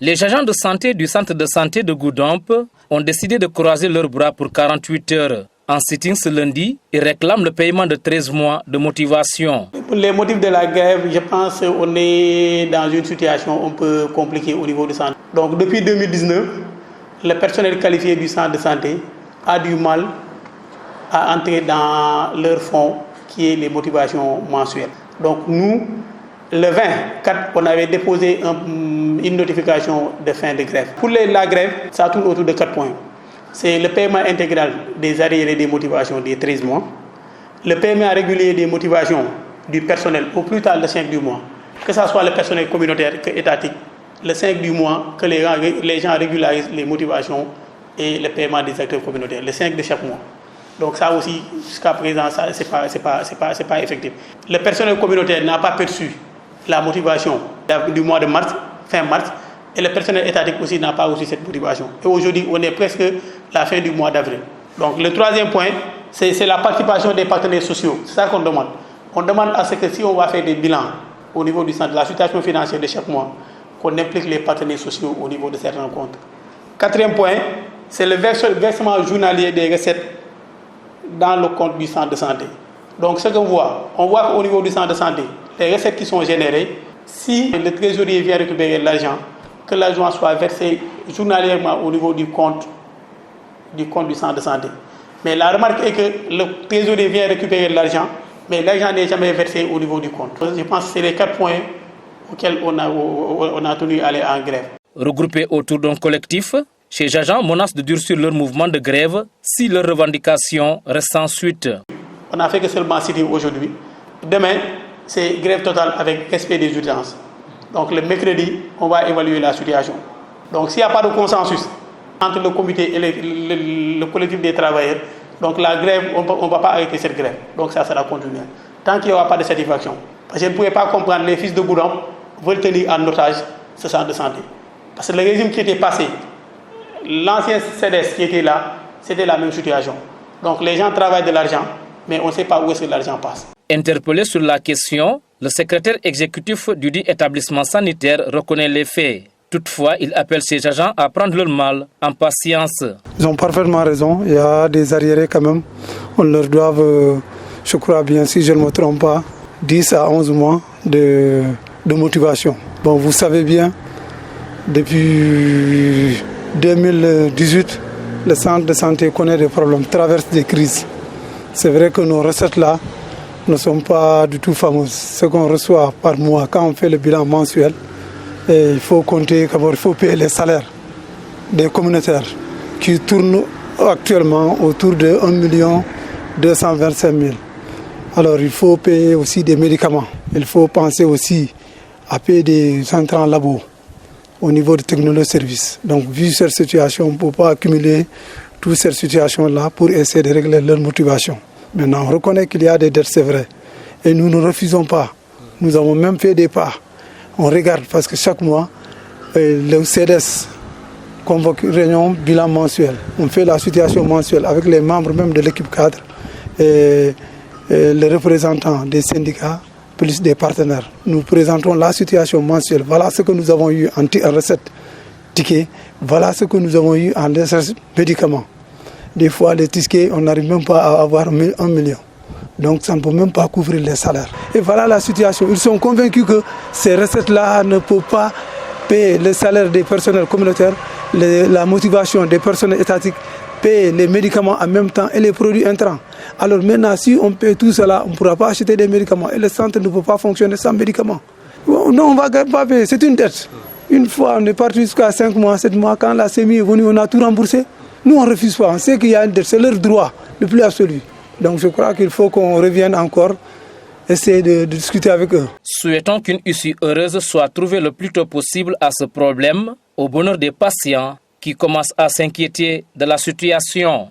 Les agents de santé du centre de santé de Goudomp ont décidé de croiser leurs bras pour 48 heures. En sitting ce lundi, ils réclament le paiement de 13 mois de motivation. Pour les motifs de la grève, je pense qu'on est dans une situation un peu compliquée au niveau du centre. Donc depuis 2019, le personnel qualifié du centre de santé a du mal à entrer dans leur fonds qui est les motivations mensuelles. Donc nous, le 24, on avait déposé une notification de fin de grève. Pour la grève, ça tourne autour de 4 points. C'est le paiement intégral des arriérés des motivations des 13 mois, le paiement régulier des motivations du personnel au plus tard le 5 du mois, que ce soit le personnel communautaire que étatique, le 5 du mois, que les gens régularisent les motivations et le paiement des acteurs communautaires, le 5 de chaque mois. Donc ça aussi, jusqu'à présent, ce n'est pas effectif. Le personnel communautaire n'a pas perçu la motivation du mois de mars, fin mars, et le personnel étatique aussi n'a pas reçu cette motivation. Et aujourd'hui, on est presque à la fin du mois d'avril. Donc le troisième point, c'est la participation des partenaires sociaux. C'est ça qu'on demande. On demande à ce que si on va faire des bilans au niveau du centre, de la situation financière de chaque mois, qu'on implique les partenaires sociaux au niveau de certains comptes. Quatrième point, c'est le versement journalier des recettes dans le compte du centre de santé. Donc ce qu'on voit, on voit qu'au niveau du centre de santé, les recettes qui sont générées, si le trésorier vient récupérer l'argent, que l'argent soit versé journalièrement au niveau du compte du centre de santé. Mais la remarque est que le trésorier vient récupérer l'argent, mais l'argent n'est jamais versé au niveau du compte. Je pense que c'est les 4 points auxquels on a tenu à aller en grève. Regroupés autour d'un collectif, ces agents menacent de durcir leur mouvement de grève si leurs revendications restent sans suite. On n'a fait que seulement sitting aujourd'hui. Demain, c'est grève totale avec respect des urgences. Donc le mercredi, on va évaluer la situation. Donc s'il n'y a pas de consensus entre le comité et le collectif des travailleurs, donc la grève, on ne va pas arrêter cette grève. Donc ça sera continué. Tant qu'il n'y aura pas de satisfaction. Parce que je ne pouvais pas comprendre, les fils de Goudomp veulent tenir en otage ce centre de santé. Parce que le régime qui était passé, l'ancien CDS qui était là, c'était la même situation. Donc les gens travaillent de l'argent, mais on ne sait pas où est-ce que l'argent passe. Interpellé sur la question, le secrétaire exécutif du dit établissement sanitaire reconnaît les faits. Toutefois, il appelle ses agents à prendre leur mal en patience. Ils ont parfaitement raison. Il y a des arriérés quand même. On leur doit, je crois bien, si je ne me trompe pas, 10 à 11 mois de motivation. Bon, vous savez bien, depuis 2018, le centre de santé connaît des problèmes, traverse des crises. C'est vrai que nos recettes là ne sont pas du tout fameuses. Ce qu'on reçoit par mois, quand on fait le bilan mensuel, et il faut compter, il faut payer les salaires des communautaires qui tournent actuellement autour de 1 225 000. Alors il faut payer aussi des médicaments. Il faut penser aussi à payer des entrants en labo au niveau de technologie service. Donc vu cette situation, on ne peut pas accumuler toutes ces situations-là pour essayer de régler leur motivation. Maintenant, on reconnaît qu'il y a des dettes, c'est vrai. Et nous ne refusons pas. Nous avons même fait des pas. On regarde parce que chaque mois, le CDS convoque une réunion bilan mensuel. On fait la situation mensuelle avec les membres même de l'équipe cadre et les représentants des syndicats plus des partenaires. Nous présentons la situation mensuelle. Voilà ce que nous avons eu en recette ticket. Voilà ce que nous avons eu en médicaments. Des fois, les tickets, on n'arrive même pas à avoir 1 million. Donc, ça ne peut même pas couvrir les salaires. Et voilà la situation. Ils sont convaincus que ces recettes-là ne peuvent pas payer les salaires des personnels communautaires, la motivation des personnels étatiques, payer les médicaments en même temps et les produits intrants. Alors maintenant, si on paye tout cela, on ne pourra pas acheter des médicaments. Et le centre ne peut pas fonctionner sans médicaments. Non, on ne va pas payer. C'est une dette. Une fois, on est parti jusqu'à 5 mois, 7 mois. Quand la CMI est venue, on a tout remboursé. Nous, on ne refuse pas. On sait qu'il y a une dette. C'est leur droit le plus absolu. Donc je crois qu'il faut qu'on revienne encore, essayer de discuter avec eux. Souhaitons qu'une issue heureuse soit trouvée le plus tôt possible à ce problème, au bonheur des patients qui commencent à s'inquiéter de la situation.